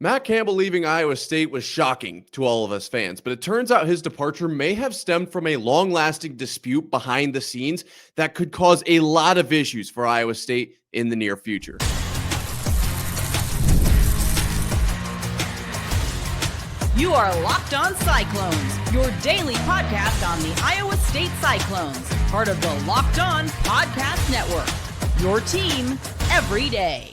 Matt Campbell leaving Iowa State was shocking to all of us fans, but it turns out his departure may have stemmed from a long-lasting dispute behind the scenes that could cause a lot of issues for Iowa State in the near future. You are Locked On Cyclones, your daily podcast on the Iowa State Cyclones, part of the Locked On Podcast Network, your team every day.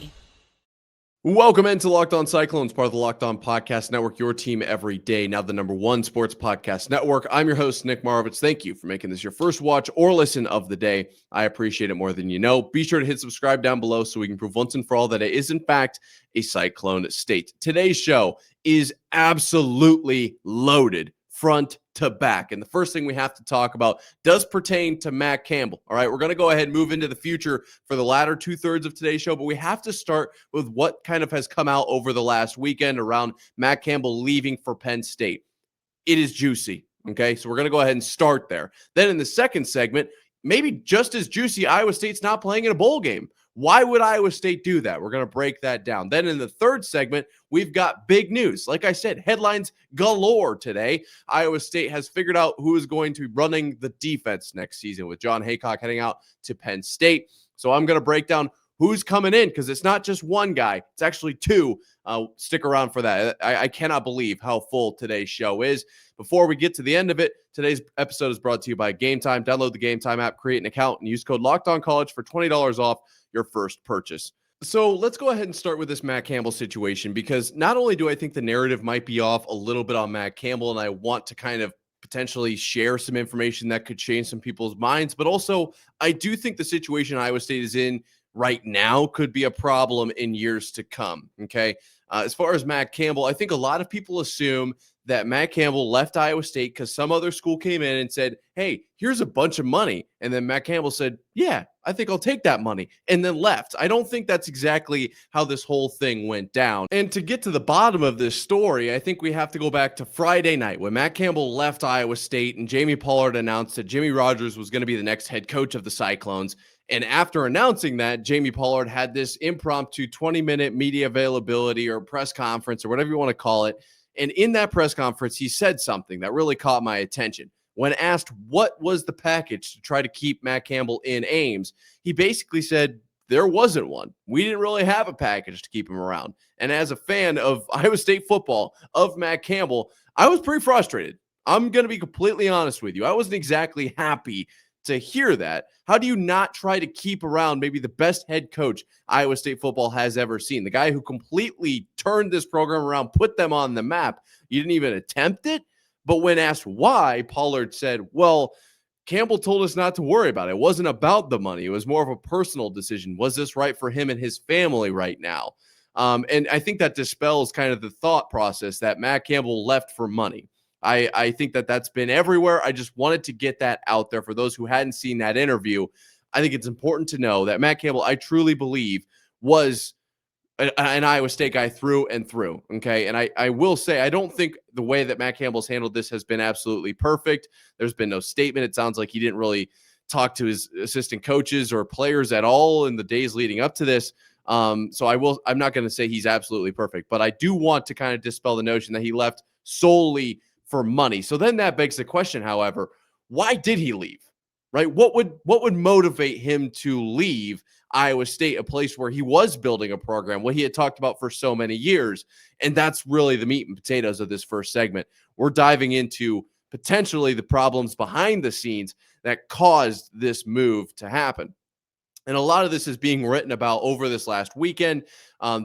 Welcome into Locked On Cyclones, part of the Locked On Podcast Network, your team every day, now the #1 sports podcast network. I'm your host, Nick Marovets. Thank you for making this your first watch or listen of the day. I appreciate it more than you know. Be sure to hit subscribe down below so we can prove once and for all that it is, in fact, a Cyclone state. Today's show is absolutely loaded front to back. And the first thing we have to talk about does pertain to Matt Campbell. All right, we're going to go ahead and move into the future for the latter two-thirds of today's show, but we have to start with what kind of has come out over the last weekend around Matt Campbell leaving for Penn State. It is juicy, okay? So we're going to go ahead and start there. Then in the second segment, maybe just as juicy, Iowa State's not playing in a bowl game. Why would Iowa State do that? We're going to break that down. Then in the third segment, we've got big news. Like I said, headlines galore today. Iowa State has figured out who is going to be running the defense next season with John Haycock heading out to Penn State. So I'm going to break down who's coming in because it's not just one guy. It's actually two. Stick around for that. I cannot believe how full today's show is. Before we get to the end of it, today's episode is brought to you by Game Time. Download the Game Time app, create an account, and use code LOCKEDONCollege for $20 off your first purchase. So let's go ahead and start with this Matt Campbell situation, because not only do I think the narrative might be off a little bit on Matt Campbell, and I want to kind of potentially share some information that could change some people's minds, but also I do think the situation Iowa State is in right now could be a problem in years to come, okay? As far as Matt Campbell, I think a lot of people assume that Matt Campbell left Iowa State because some other school came in and said, hey, here's a bunch of money. And then Matt Campbell said, yeah, I think I'll take that money, and then left. I don't think that's exactly how this whole thing went down. And to get to the bottom of this story, I think we have to go back to Friday night when Matt Campbell left Iowa State and Jamie Pollard announced that Jimmy Rogers was going to be the next head coach of the Cyclones. And after announcing that, Jamie Pollard had this impromptu 20-minute media availability or press conference or whatever you want to call it. And in that press conference, he said something that really caught my attention. When asked what was the package to try to keep Matt Campbell in Ames, he basically said there wasn't one. We didn't really have a package to keep him around. And as a fan of Iowa State football, of Matt Campbell, I was pretty frustrated. I'm going to be completely honest with you. I wasn't exactly happy to hear that. How do you not try to keep around maybe the best head coach Iowa State football has ever seen? The guy who completely turned this program around, put them on the map. You didn't even attempt it. But when asked why, Pollard said, well, Campbell told us not to worry about it. It wasn't about the money. It was more of a personal decision. Was this right for him and his family right now? And I think that dispels kind of the thought process that Matt Campbell left for money. I think that that's been everywhere. I just wanted to get that out there for those who hadn't seen that interview. I think it's important to know that Matt Campbell, I truly believe, was an Iowa State guy through and through, okay? And I will say, I don't think the way that Matt Campbell's handled this has been absolutely perfect. There's been no statement. It sounds like he didn't really talk to his assistant coaches or players at all in the days leading up to this. I'm not going to say he's absolutely perfect, but I do want to kind of dispel the notion that he left solely for money. So then that begs the question, however, why did he leave? Right? What would motivate him to leave Iowa State, a place where he was building a program, what he had talked about for so many years? And that's really the meat and potatoes of this first segment. We're diving into potentially the problems behind the scenes that caused this move to happen. And a lot of this is being written about over this last weekend.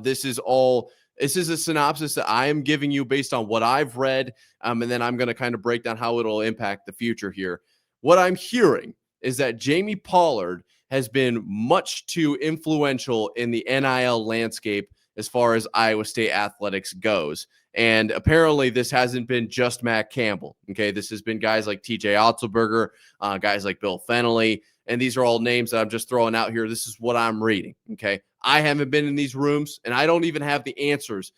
This is a synopsis that I am giving you based on what I've read, and then I'm going to kind of break down how it'll impact the future here. What I'm hearing is that Jamie Pollard has been much too influential in the NIL landscape as far as Iowa State athletics goes. And apparently this hasn't been just Matt Campbell. Okay, this has been guys like TJ Otzelberger, guys like Bill Fennelly, and these are all names that I'm just throwing out here. This is what I'm reading. Okay, I haven't been in these rooms, and I don't even have the answers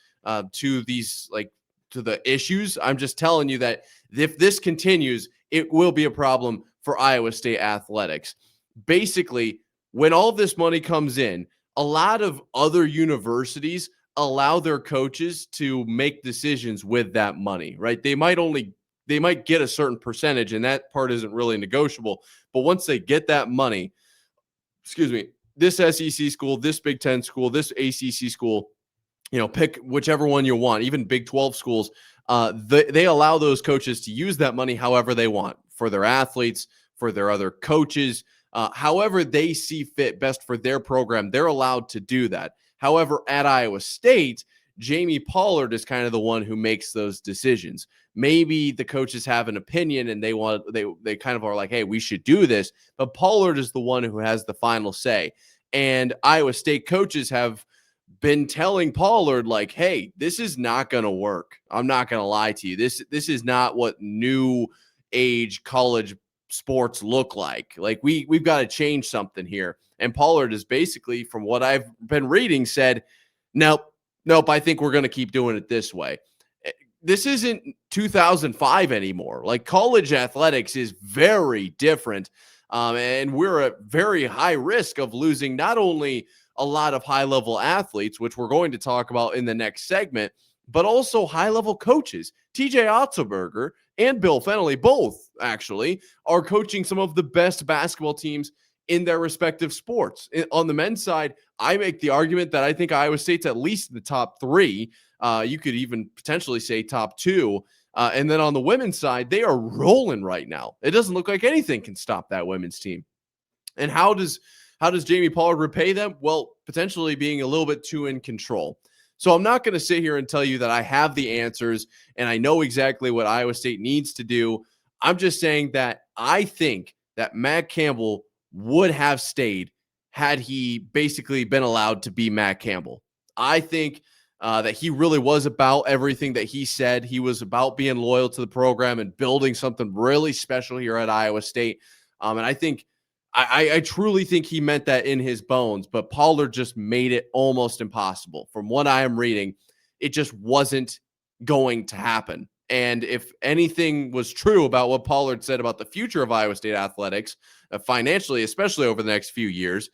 to these, like, to the issues. I'm just telling you that if this continues, it will be a problem for Iowa State athletics. Basically, when all this money comes in, a lot of other universities allow their coaches to make decisions with that money, right? They might get a certain percentage, and that part isn't really negotiable. But once they get that money, this SEC school, this Big Ten school, this ACC school, pick whichever one you want, even Big 12 schools, they allow those coaches to use that money however they want for their athletes, for their other coaches, however they see fit best for their program. They're allowed to do that. However, at Iowa State, Jamie Pollard is kind of the one who makes those decisions. Maybe the coaches have an opinion and they kind of are like, hey, we should do this. But Pollard is the one who has the final say. And Iowa State coaches have been telling Pollard, like, hey, this is not going to work. I'm not going to lie to you. This is not what new age college sports look like. Like, we've got to change something here. And Pollard is basically, from what I've been reading, said, nope, I think we're going to keep doing it this way. This isn't 2005 anymore. Like, college athletics is very different. And we're at very high risk of losing not only a lot of high-level athletes, which we're going to talk about in the next segment, but also high-level coaches. TJ Otzelberger and Bill Fennelly, both actually, are coaching some of the best basketball teams in their respective sports. On the men's side, I make the argument that I think Iowa State's at least in the top 3. You could even potentially say top 2. And then on the women's side, they are rolling right now. It doesn't look like anything can stop that women's team. And how does Jamie Pollard repay them? Well, potentially being a little bit too in control. So I'm not going to sit here and tell you that I have the answers and I know exactly what Iowa State needs to do. I'm just saying that I think that Matt Campbell would have stayed had he basically been allowed to be Matt Campbell. I think that he really was about everything that he said. He was about being loyal to the program and building something really special here at Iowa State. And I think I truly think he meant that in his bones, but Pollard just made it almost impossible. From what I am reading, it just wasn't going to happen. And if anything was true about what Pollard said about the future of Iowa State athletics, financially, especially over the next few years,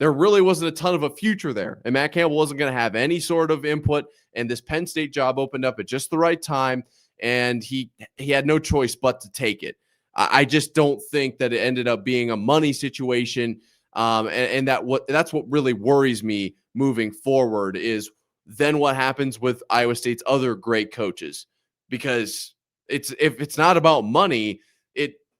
there really wasn't a ton of a future there. And Matt Campbell wasn't going to have any sort of input. And this Penn State job opened up at just the right time. And he had no choice but to take it. I just don't think that it ended up being a money situation. And that's what really worries me moving forward is then what happens with Iowa State's other great coaches. Because if it's not about money,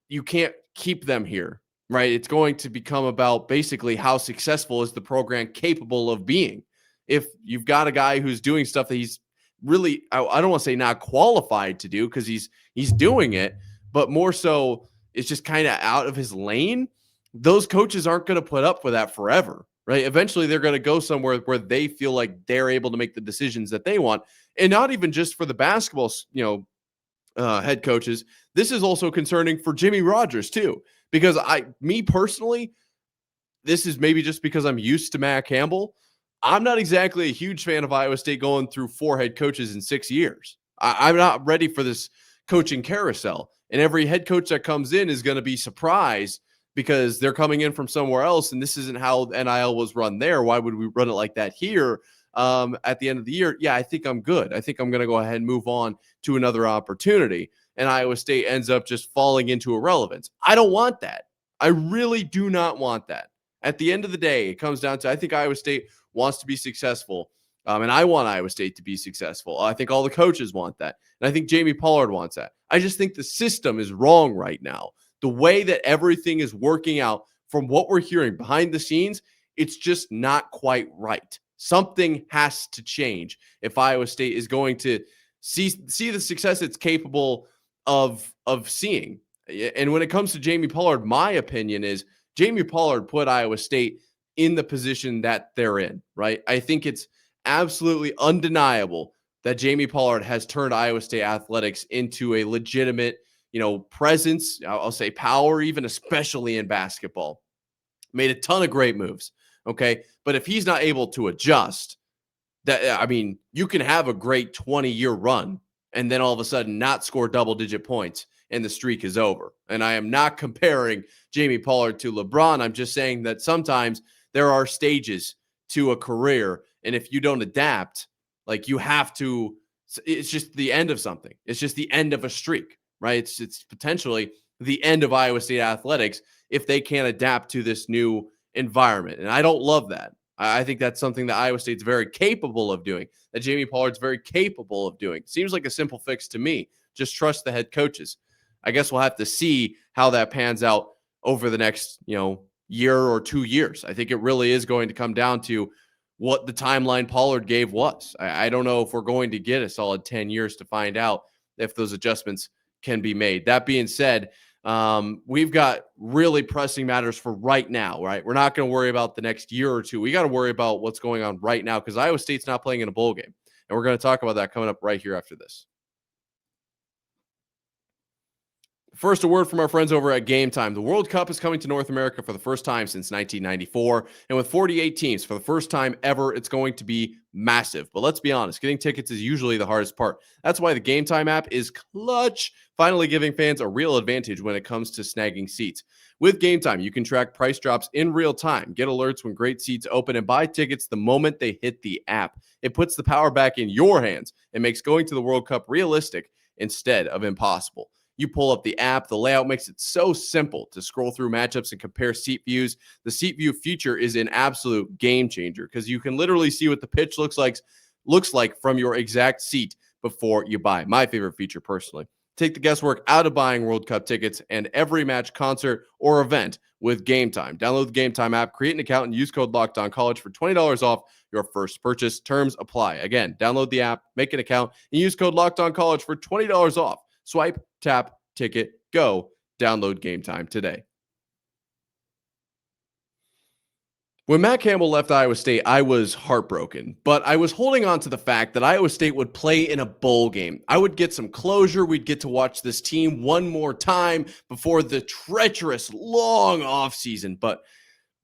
you can't keep them here, right? It's going to become about basically how successful is the program capable of being. If you've got a guy who's doing stuff that he's really, I don't want to say not qualified to do because he's doing it, but more so it's just kind of out of his lane, those coaches aren't going to put up with that forever, right? Eventually they're going to go somewhere where they feel like they're able to make the decisions that they want. And not even just for the basketball, head coaches. This is also concerning for Jimmy Rogers too, because me personally, this is maybe just because I'm used to Matt Campbell. I'm not exactly a huge fan of Iowa State going through 4 head coaches in 6 years. I'm not ready for this coaching carousel. And every head coach that comes in is going to be surprised because they're coming in from somewhere else. And this isn't how NIL was run there. Why would we run it like that here? At the end of the year, yeah, I think I'm good. I think I'm going to go ahead and move on to another opportunity. And Iowa State ends up just falling into irrelevance. I don't want that. I really do not want that. At the end of the day, it comes down to, I think Iowa State wants to be successful. And I want Iowa State to be successful. I think all the coaches want that. And I think Jamie Pollard wants that. I just think the system is wrong right now. The way that everything is working out from what we're hearing behind the scenes, it's just not quite right. Something has to change if Iowa State is going to see the success it's capable of seeing. And when it comes to Jamie Pollard, my opinion is Jamie Pollard put Iowa State in the position that they're in, right? I think it's absolutely undeniable that Jamie Pollard has turned Iowa State athletics into a legitimate, presence, I'll say power, even especially in basketball. Made a ton of great moves, okay? But if he's not able to adjust, you can have a great 20-year run and then all of a sudden not score double-digit points and the streak is over. And I am not comparing Jamie Pollard to LeBron. I'm just saying that sometimes there are stages to a career, and if you don't adapt, Like you have to, it's just the end of something. It's just the end of a streak, right? It's potentially the end of Iowa State athletics if they can't adapt to this new environment. And I don't love that. I think that's something that Iowa State's very capable of doing, that Jamie Pollard's very capable of doing. Seems like a simple fix to me. Just trust the head coaches. I guess we'll have to see how that pans out over the next, year or 2 years. I think it really is going to come down to what the timeline Pollard gave was. I don't know if we're going to get a solid 10 years to find out if those adjustments can be made. That being said, we've got really pressing matters for right now, right? We're not going to worry about the next year or two. We got to worry about what's going on right now because Iowa State's not playing in a bowl game. And we're going to talk about that coming up right here after this. First, a word from our friends over at Game Time. The World Cup is coming to North America for the first time since 1994. And with 48 teams for the first time ever, it's going to be massive. But let's be honest, getting tickets is usually the hardest part. That's why the Game Time app is clutch, finally giving fans a real advantage when it comes to snagging seats. With Game Time, you can track price drops in real time, get alerts when great seats open, and buy tickets the moment they hit the app. It puts the power back in your hands and makes going to the World Cup realistic instead of impossible. You pull up the app, the layout makes it so simple to scroll through matchups and compare seat views. The seat view feature is an absolute game changer because you can literally see what the pitch looks like from your exact seat before you buy. My favorite feature personally. Take the guesswork out of buying World Cup tickets and every match, concert, or event with Game Time. Download the Game Time app, create an account, and use code LOCKEDONCollege for $20 off your first purchase. Terms apply. Again, download the app, make an account, and use code LOCKEDONCollege for $20 off. Swipe, tap, ticket, go. Download Game Time today. When Matt Campbell left Iowa State, I was heartbroken, but I was holding on to the fact that Iowa State would play in a bowl game. I would get some closure. We'd get to watch this team one more time before the treacherous, long offseason. But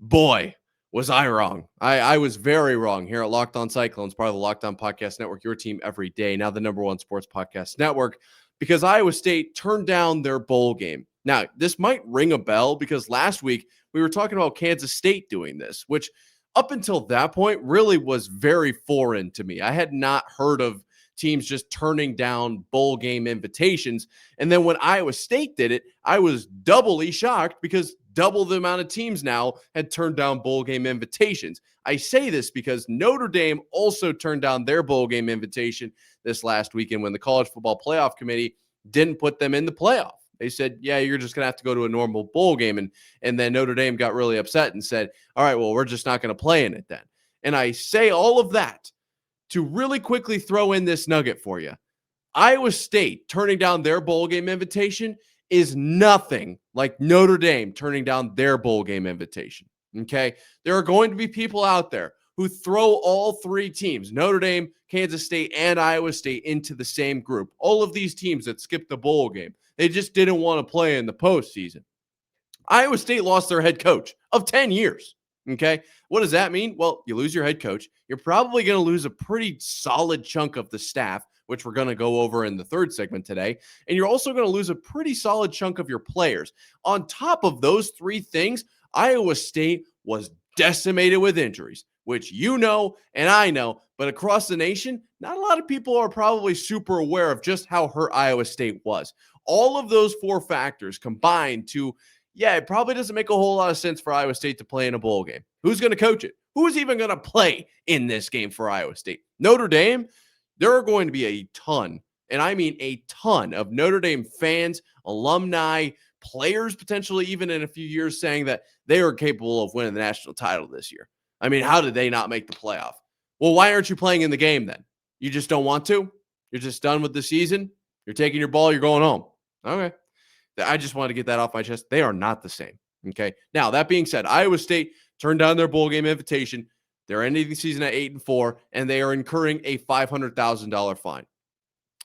boy, was I wrong. I was very wrong here at Locked On Cyclones, part of the Locked On Podcast Network, your team every day, now the #1 sports podcast network, because Iowa State turned down their bowl game. Now, this might ring a bell because last week we were talking about Kansas State doing this, which up until that point really was very foreign to me. I had not heard of teams just turning down bowl game invitations. And then when Iowa State did it, I was doubly shocked because double the amount of teams now had turned down bowl game invitations. I say this because Notre Dame also turned down their bowl game invitation this last weekend when the College Football Playoff Committee didn't put them in the playoff. They said, yeah, you're just going to have to go to a normal bowl game. And then Notre Dame got really upset and said, all right, well, we're just not going to play in it then. And I say all of that to really quickly throw in this nugget for you. Iowa State turning down their bowl game invitation is nothing like Notre Dame turning down their bowl game invitation. Okay? There are going to be people out there who throw all three teams, Notre Dame, Kansas State, and Iowa State, into the same group. All of these teams that skipped the bowl game. They just didn't want to play in the postseason. Iowa State lost their head coach of 10 years. Okay. What does that mean? Well, you lose your head coach. You're probably going to lose a pretty solid chunk of the staff, which we're going to go over in the third segment today. And you're also going to lose a pretty solid chunk of your players. On top of those three things, Iowa State was decimated with injuries, which you know and I know, but across the nation, not a lot of people are probably super aware of just how hurt Iowa State was. All of those four factors combined to, it probably doesn't make a whole lot of sense for Iowa State to play in a bowl game. Who's going to coach it? Who's even going to play in this game for Iowa State? Notre Dame, there are going to be a ton, and I mean a ton of Notre Dame fans, alumni, players potentially even in a few years saying that they are capable of winning the national title this year. I mean, how did they not make the playoff? Well, why aren't you playing in the game then? You just don't want to? You're just done with the season? You're taking your ball, you're going home. Okay. I just wanted to get that off my chest. They are not the same. Okay. Now, that being said, Iowa State turned down their bowl game invitation. They're ending the season at 8-4, and they are incurring a $500,000 fine.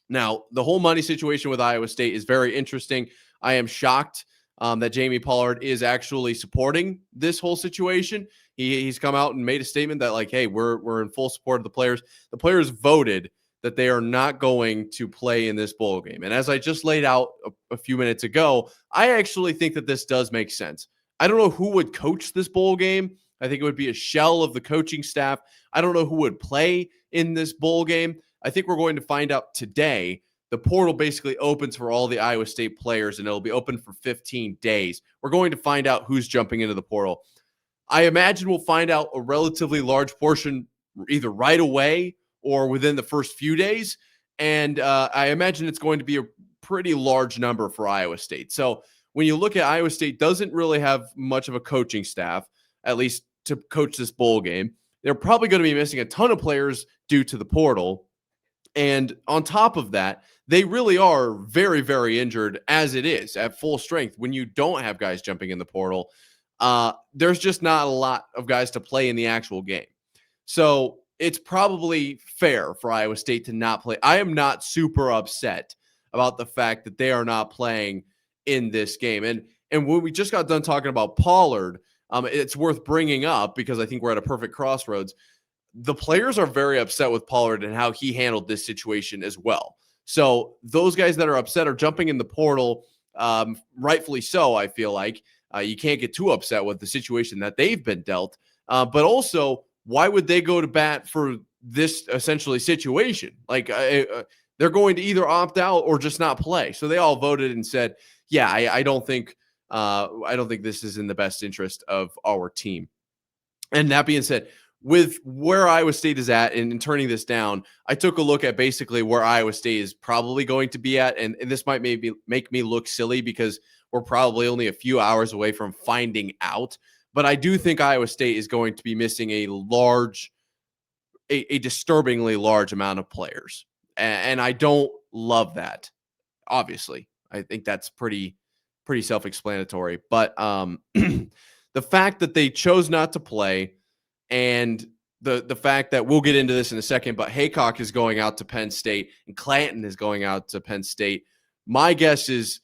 Now, the whole money situation with Iowa State is very interesting. I am shocked that Jamie Pollard is actually supporting this whole situation. He's come out and made a statement that, like, hey, we're in full support of the players. The players voted that they are not going to play in this bowl game. And as I just laid out a few minutes ago, I actually think that this does make sense. I don't know who would coach this bowl game. I think it would be a shell of the coaching staff. I don't know who would play in this bowl game. I think we're going to find out today. The portal basically opens for all the Iowa State players, and it'll be open for 15 days. We're going to find out who's jumping into the portal. I imagine we'll find out a relatively large portion either right away or within the first few days. And I imagine it's going to be a pretty large number for Iowa State. So when you look at Iowa State, doesn't really have much of a coaching staff, at least to coach this bowl game. They're probably going to be missing a ton of players due to the portal. And on top of that, they really are very, very injured as it is at full strength. When you don't have guys jumping in the portal, there's just not a lot of guys to play in the actual game. So it's probably fair for Iowa State to not play. I am not super upset about the fact that they are not playing in this game. And when we just got done talking about Pollard, it's worth bringing up because I think we're at a perfect crossroads. The players are very upset with Pollard and how he handled this situation as well. So those guys that are upset are jumping in the portal, rightfully so, I feel like. You can't get too upset with the situation that they've been dealt. But also, why would they go to bat for this essentially situation? Like they're going to either opt out or just not play. So they all voted and said, yeah, I don't think this is in the best interest of our team. And that being said, with where Iowa State is at and turning this down, I took a look at basically where Iowa State is probably going to be at. And this might maybe make me look silly because we're probably only a few hours away from finding out. But I do think Iowa State is going to be missing a disturbingly large amount of players. And I don't love that, obviously. I think that's pretty self-explanatory. But the fact that they chose not to play, and the fact that we'll get into this in a second, but Haycock is going out to Penn State and Clanton is going out to Penn State. My guess is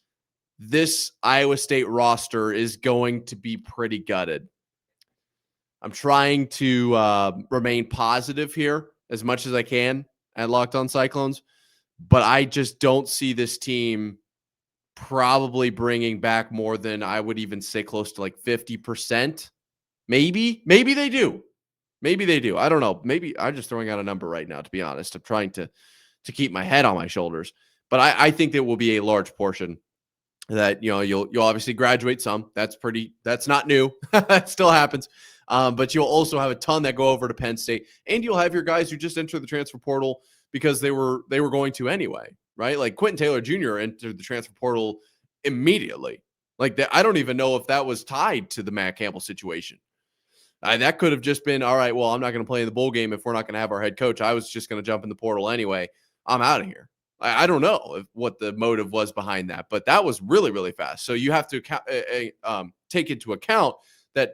this Iowa State roster is going to be pretty gutted. I'm trying to remain positive here as much as I can at Locked On Cyclones, but I just don't see this team probably bringing back more than, I would even say, close to like 50%. Maybe they do. Maybe they do. I don't know. Maybe I'm just throwing out a number right now, to be honest. I'm trying to keep my head on my shoulders. But I think there will be a large portion that, you'll obviously graduate some. That's not new. It still happens. But you'll also have a ton that go over to Penn State, and you'll have your guys who just entered the transfer portal because they were going to anyway, right? Like Quentin Taylor Jr. entered the transfer portal immediately. Like that, I don't even know if that was tied to the Matt Campbell situation. That could have just been, all right, well, I'm not going to play in the bowl game if we're not going to have our head coach. I was just going to jump in the portal anyway. I'm out of here. I don't know what the motive was behind that, but that was really, really fast. So you have to take into account that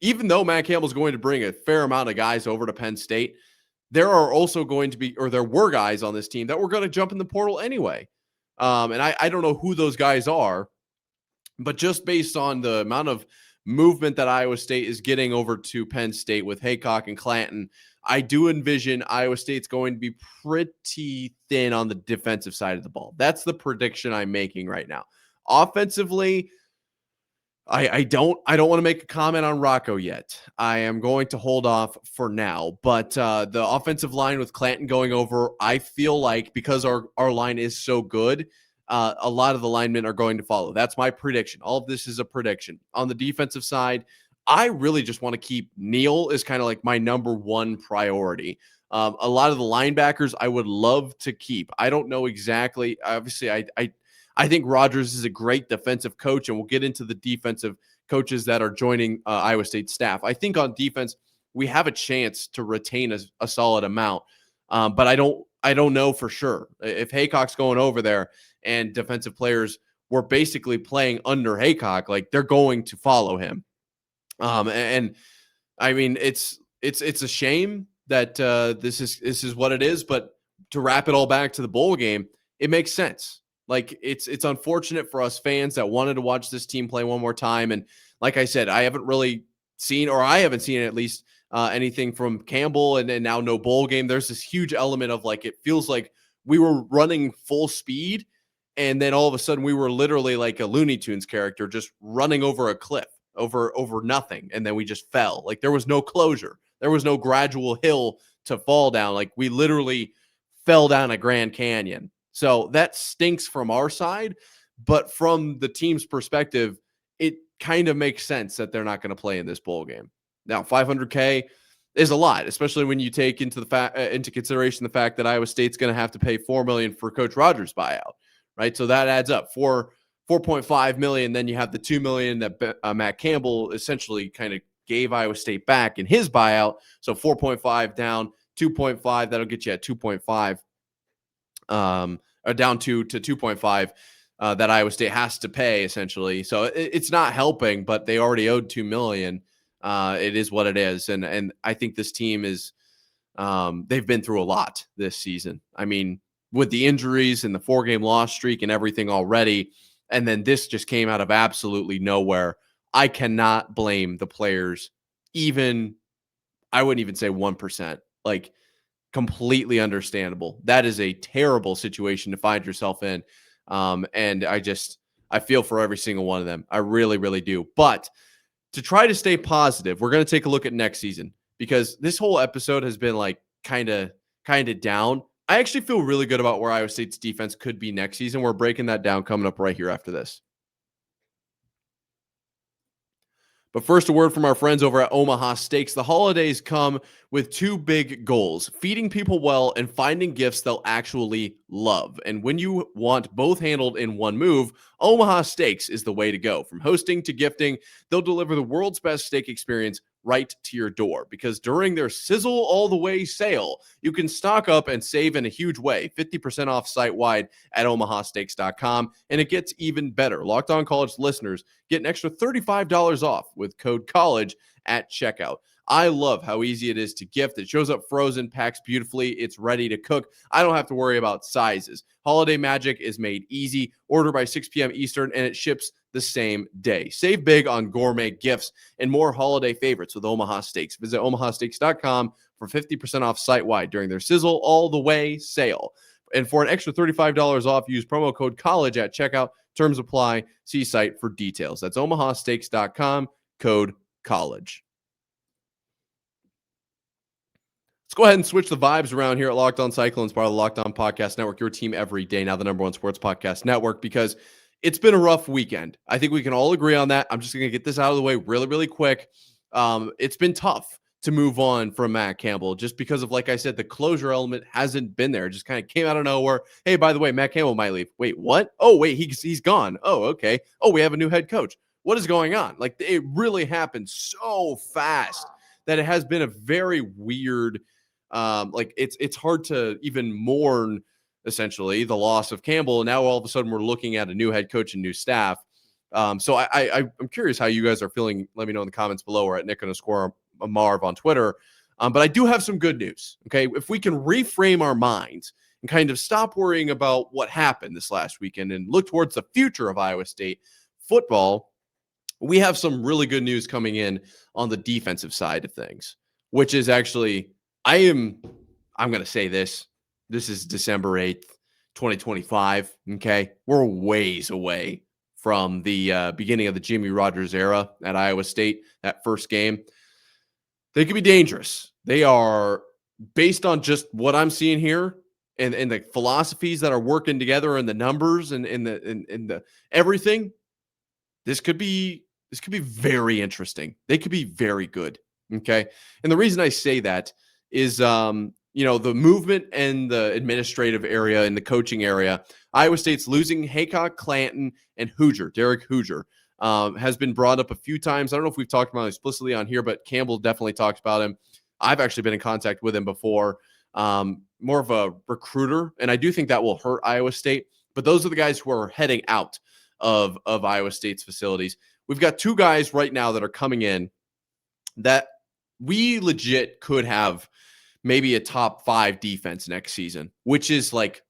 even though Matt Campbell's going to bring a fair amount of guys over to Penn State, there are also going to be, or there were guys on this team that were going to jump in the portal anyway. And I don't know who those guys are, but just based on the amount of movement that Iowa State is getting over to Penn State with Haycock and Clanton, I do envision Iowa State's going to be pretty thin on the defensive side of the ball. That's the prediction I'm making right now. Offensively, I don't want to make a comment on Rocco yet. I am going to hold off for now. But the offensive line with Clanton going over, I feel like because our line is so good, a lot of the linemen are going to follow. That's my prediction. All of this is a prediction. On the defensive side, I really just want to keep Neal as kind of like my number one priority. A lot of the linebackers I would love to keep. I don't know exactly. Obviously, I think Rodgers is a great defensive coach, and we'll get into the defensive coaches that are joining Iowa State staff. I think on defense, we have a chance to retain a solid amount, but I don't know for sure. If Haycock's going over there and defensive players were basically playing under Haycock, like they're going to follow him. And I mean, it's a shame that this is what it is, but to wrap it all back to the bowl game, it makes sense. Like it's unfortunate for us fans that wanted to watch this team play one more time. And like I said, I haven't seen at least anything from Campbell and now no bowl game. There's this huge element of like, it feels like we were running full speed. And then all of a sudden we were literally like a Looney Tunes character, just running over a cliff over nothing. And then we just fell. Like there was no closure. There was no gradual hill to fall down. Like, we literally fell down a Grand Canyon. So that stinks from our side, but from the team's perspective, it kind of makes sense that they're not going to play in this bowl game. Now, $500K is a lot, especially when you take into consideration the fact that Iowa State's going to have to pay $4 million for Coach Rogers' buyout, right? So that adds up $4.5 million. Then you have the $2 million that Matt Campbell essentially kind of gave Iowa State back in his buyout. So 4.5 down, 2.5. That'll get you at 2.5, or down to 2.5 that Iowa State has to pay essentially. So it's not helping, but they already owed $2 million. It is what it is. And I think this team is, they've been through a lot this season. I mean, with the injuries and the 4-game loss streak and everything already, and then this just came out of absolutely nowhere. I cannot blame the players, I wouldn't even say 1%, like, completely understandable. That is a terrible situation to find yourself in. And I feel for every single one of them. I really, really do. But to try to stay positive, we're going to take a look at next season, because this whole episode has been like kind of down. I actually feel really good about where Iowa State's defense could be next season. We're breaking that down coming up right here after this. But first, a word from our friends over at Omaha Steaks. The holidays come with two big goals: feeding people well and finding gifts they'll actually love. And when you want both handled in one move, Omaha Steaks is the way to go. From hosting to gifting, they'll deliver the world's best steak experience right to your door, because during their Sizzle All the Way sale, you can stock up and save in a huge way. 50% off site-wide at omahasteaks.com, and it gets even better. Locked On College listeners get an extra $35 off with code COLLEGE at checkout. I love how easy it is to gift. It shows up frozen, packs beautifully. It's ready to cook. I don't have to worry about sizes. Holiday magic is made easy. Order by 6 p.m. Eastern, and it ships the same day. Save big on gourmet gifts and more holiday favorites with Omaha Steaks. Visit omahasteaks.com for 50% off site-wide during their Sizzle All the Way sale. And for an extra $35 off, use promo code COLLEGE at checkout. Terms apply. See site for details. That's omahasteaks.com, code COLLEGE. Let's go ahead and switch the vibes around here at Locked On Cyclones, part of the Locked On Podcast Network, your team every day, now the #1 sports podcast network, because it's been a rough weekend. I think we can all agree on that. I'm just going to get this out of the way really, really quick. It's been tough to move on from Matt Campbell just because of, like I said, the closure element hasn't been there. It just kind of came out of nowhere. Hey, by the way, Matt Campbell might leave. Wait, what? Oh, wait, he's gone. Oh, okay. Oh, we have a new head coach. What is going on? Like, it really happened so fast that it has been a very weird, it's hard to even mourn essentially the loss of Campbell. And now all of a sudden we're looking at a new head coach and new staff. So I'm curious how you guys are feeling. Let me know in the comments below, or at Nick_Marv on Twitter. But I do have some good news. Okay. If we can reframe our minds and kind of stop worrying about what happened this last weekend and look towards the future of Iowa State football, we have some really good news coming in on the defensive side of things, which is actually, I'm going to say this is December 8th, 2025. Okay. We're ways away from the beginning of the Jimmy Rogers era at Iowa State, that first game. They could be dangerous. They are, based on just what I'm seeing here and the philosophies that are working together and the numbers and the everything. This could be very interesting. They could be very good. Okay. And the reason I say that is, the movement and the administrative area and the coaching area. Iowa State's losing Haycock, Clanton, and Derek Hoosier, has been brought up a few times. I don't know if we've talked about him explicitly on here, but Campbell definitely talked about him. I've actually been in contact with him before, more of a recruiter, and I do think that will hurt Iowa State. But those are the guys who are heading out of Iowa State's facilities. We've got two guys right now that are coming in that we legit could have maybe a top 5 defense next season, which is like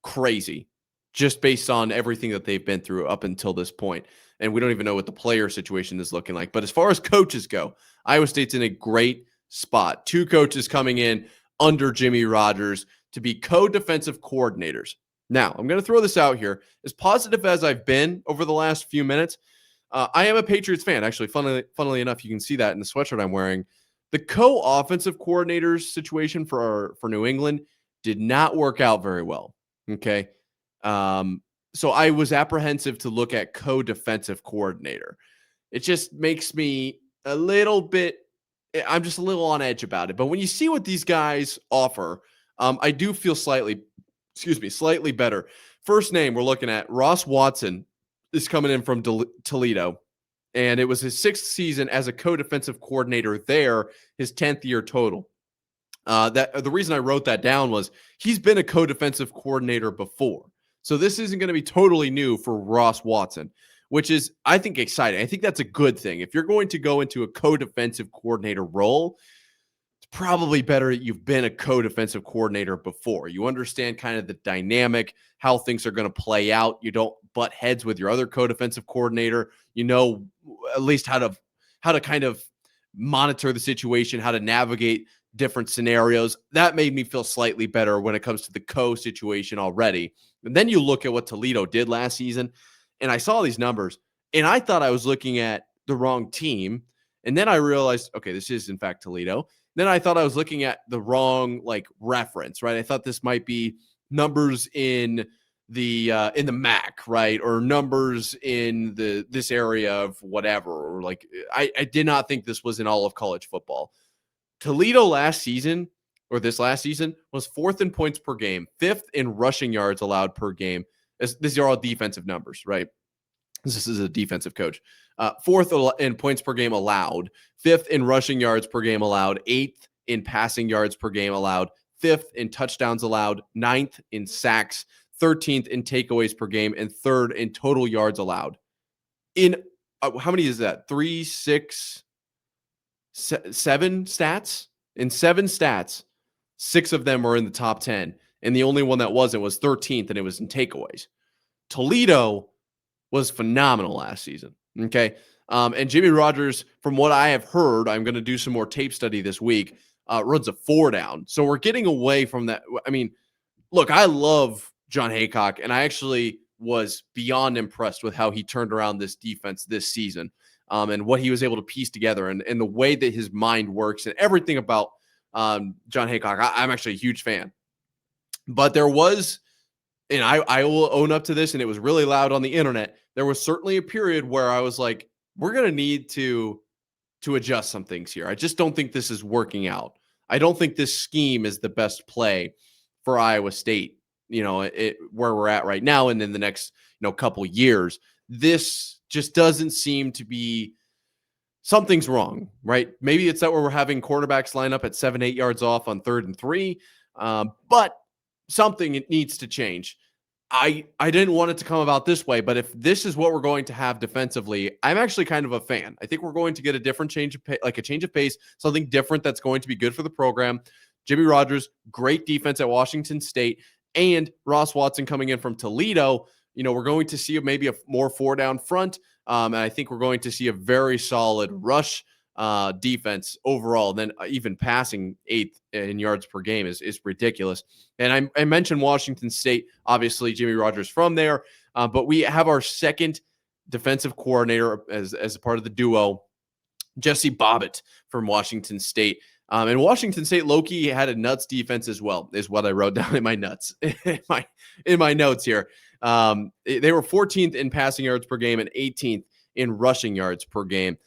crazy just based on everything that they've been through up until this point. And we don't even know what the player situation is looking like. But as far as coaches go, Iowa State's in a great spot. 2 coaches coming in under Jimmy Rogers to be co-defensive coordinators. Now, I'm going to throw this out here. As positive as I've been over the last few minutes, I am a Patriots fan. Actually, funnily enough, you can see that in the sweatshirt I'm wearing. The co-offensive coordinators situation for New England did not work out very well. Okay. So I was apprehensive to look at co-defensive coordinator. It just makes me a little bit, I'm just a little on edge about it. But when you see what these guys offer, I do feel slightly better. First name we're looking at, Ross Watson is coming in from Toledo. And it was his 6th season as a co-defensive coordinator there, his 10th year total. The reason I wrote that down was he's been a co-defensive coordinator before. So this isn't going to be totally new for Ross Watson, which is, I think, exciting. I think that's a good thing. If you're going to go into a co-defensive coordinator role, it's probably better that you've been a co-defensive coordinator before. You understand kind of the dynamic, how things are going to play out. You don't butt heads with your other co-defensive coordinator. You know at least how to kind of monitor the situation, how to navigate different scenarios. That made me feel slightly better when it comes to the situation already. And then you look at what Toledo did last season, and I saw these numbers, and I thought I was looking at the wrong team. And then I realized, okay, this is in fact Toledo. Then I thought I was looking at the wrong reference, right? I thought this might be numbers in the MAC, right? Or numbers in this area of whatever. Or I did not think this was in all of college football. Toledo this last season was 4th in points per game, 5th in rushing yards allowed per game. These are all defensive numbers, right? This is a defensive coach. 4th in points per game allowed, 5th in rushing yards per game allowed, 8th in passing yards per game allowed, 5th in touchdowns allowed, 9th in sacks, 13th in takeaways per game, and 3rd in total yards allowed. In how many is that? 3, 6, 7 stats? In 7 stats, 6 of them were in the top 10. And the only one that wasn't was 13th, and it was in takeaways. Toledo was phenomenal last season. Okay. And Jimmy Rogers, from what I have heard, I'm going to do some more tape study this week, runs a 4 down. So we're getting away from that. I mean, look, I love John Haycock, and I actually was beyond impressed with how he turned around this defense this season, and what he was able to piece together, and the way that his mind works, and everything about John Haycock. I'm actually a huge fan. But there was, and I will own up to this, and it was really loud on the internet, there was certainly a period where I was like, we're going to need to adjust some things here. I just don't think this is working out. I don't think this scheme is the best play for Iowa State, where we're at right now and in the next, couple years. This just doesn't seem to be, something's wrong, right? Maybe it's that we're having quarterbacks line up at 7-8 yards off on 3rd and 3, but something needs to change. I didn't want it to come about this way, but if this is what we're going to have defensively, I'm actually kind of a fan. I think we're going to get a different change of pace, something different that's going to be good for the program. Jimmy Rogers, great defense at Washington State, and Ross Watson coming in from Toledo. We're going to see maybe a more 4 down front, and I think we're going to see a very solid rush defense overall. And then even passing 8th in yards per game is ridiculous. And I mentioned Washington State, obviously Jimmy Rogers from there, but we have our second defensive coordinator as a part of the duo, Jesse Bobbitt from Washington State. And Washington State low-key had a nuts defense as well, is what I wrote down in my notes, in my notes here. They were 14th in passing yards per game and 18th in rushing yards per game.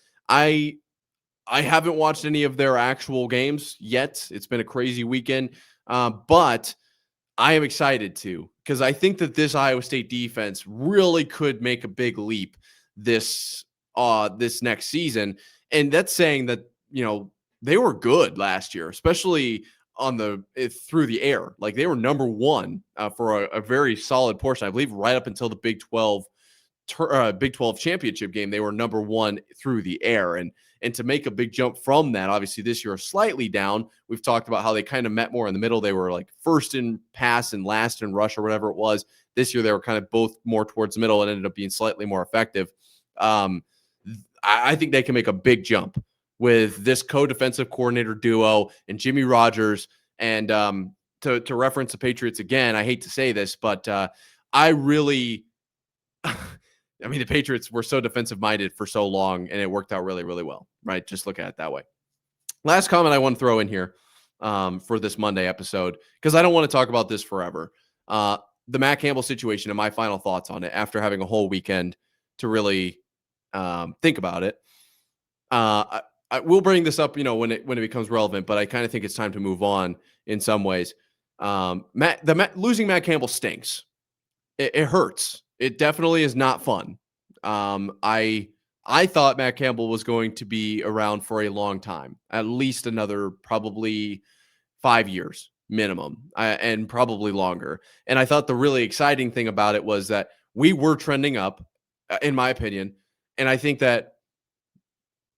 I haven't watched any of their actual games yet. It's been a crazy weekend, but I am excited to, because I think that this Iowa State defense really could make a big leap this next season. And that's saying that, they were good last year, especially through the air. Like, they were number 1 for a very solid portion. I believe right up until the Big 12 championship game, they were number 1 through the air. And to make a big jump from that, obviously this year slightly down. We've talked about how they kind of met more in the middle. They were like first in pass and last in rush or whatever it was. This year they were kind of both more towards the middle and ended up being slightly more effective. I think they can make a big jump with this co-defensive coordinator duo and Jimmy Rogers. And to reference the Patriots again, I hate to say this, but the Patriots were so defensive-minded for so long, and it worked out really, really well, right? Just look at it that way. Last comment I want to throw in here for this Monday episode, because I don't want to talk about this forever. The Matt Campbell situation and my final thoughts on it after having a whole weekend to really think about it. I will bring this up, when it becomes relevant, but I kind of think it's time to move on in some ways. Losing Matt Campbell stinks. It hurts. It definitely is not fun. I thought Matt Campbell was going to be around for a long time, at least another probably 5 years minimum, and probably longer. And I thought the really exciting thing about it was that we were trending up, in my opinion. And I think that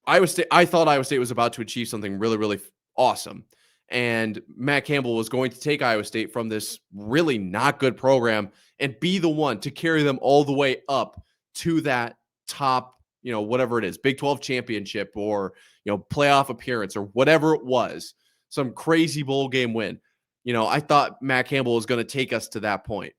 I thought Iowa State was about to achieve something really, really awesome. And Matt Campbell was going to take Iowa State from this really not good program and be the one to carry them all the way up to that top, whatever it is, Big 12 championship or, playoff appearance or whatever it was, some crazy bowl game win. I thought Matt Campbell was going to take us to that point.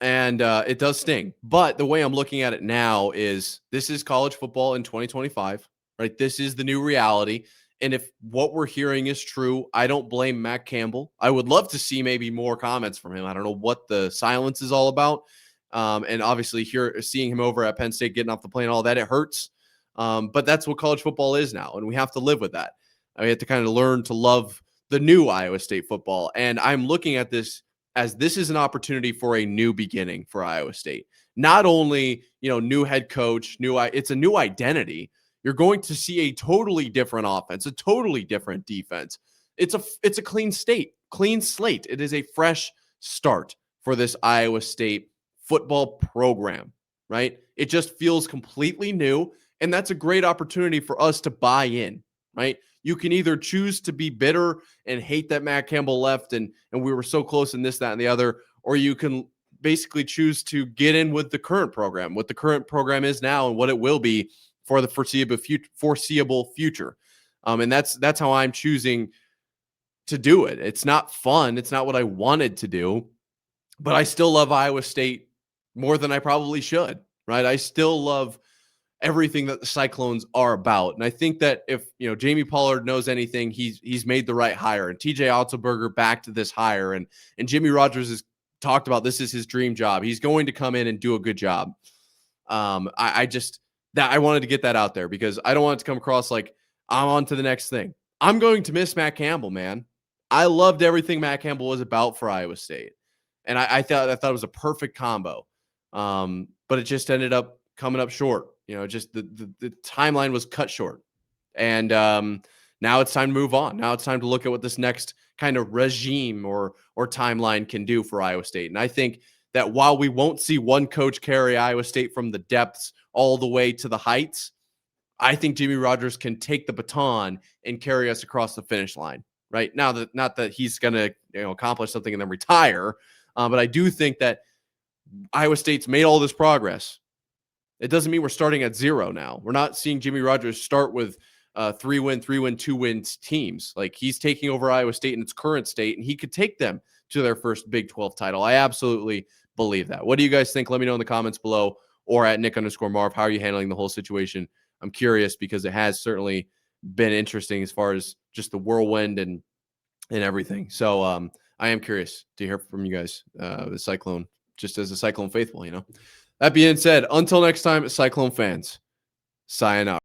And it does sting. But the way I'm looking at it now is this is college football in 2025, right? This is the new reality. And if what we're hearing is true, I don't blame Matt Campbell. I would love to see maybe more comments from him. I don't know what the silence is all about. And obviously seeing him over at Penn State, getting off the plane, all that, it hurts. But that's what college football is now. And we have to live with that. We have to kind of learn to love the new Iowa State football. And I'm looking at this as this is an opportunity for a new beginning for Iowa State. Not only, new head coach, it's a new identity. You're going to see a totally different offense, a totally different defense. It's a clean slate. It is a fresh start for this Iowa State football program, right? It just feels completely new, and that's a great opportunity for us to buy in, right? You can either choose to be bitter and hate that Matt Campbell left and we were so close in this, that, and the other, or you can basically choose to get in with the current program, what the current program is now and what it will be for the foreseeable future. And that's how I'm choosing to do it. It's not fun. It's not what I wanted to do, but I still love Iowa State more than I probably should, right? I still love everything that the Cyclones are about. And I think that if, Jamie Pollard knows anything, he's made the right hire, and TJ Otzelberger backed this hire, and Jimmy Rogers has talked about this is his dream job. He's going to come in and do a good job. I wanted to get that out there because I don't want it to come across like I'm on to the next thing. I'm going to miss Matt Campbell, man. I loved everything Matt Campbell was about for Iowa State. And I thought it was a perfect combo. But it just ended up coming up short. Just the timeline was cut short. And now it's time to move on. Now it's time to look at what this next kind of regime or timeline can do for Iowa State. And I think that while we won't see one coach carry Iowa State from the depths all the way to the heights, I think Jimmy Rogers can take the baton and carry us across the finish line. Right now, not that he's going to accomplish something and then retire, but I do think that Iowa State's made all this progress. It doesn't mean we're starting at zero now. We're not seeing Jimmy Rogers start with 3-win, 2-win teams. Like, he's taking over Iowa State in its current state, and he could take them to their first Big 12 title. I absolutely believe that. What do you guys think? Let me know in the comments below or at Nick_Marv. How are you handling the whole situation? I'm curious because it has certainly been interesting as far as just the whirlwind and everything. So I am curious to hear from you guys, the Cyclone, just as a Cyclone faithful, That being said, until next time, Cyclone fans, sayonara.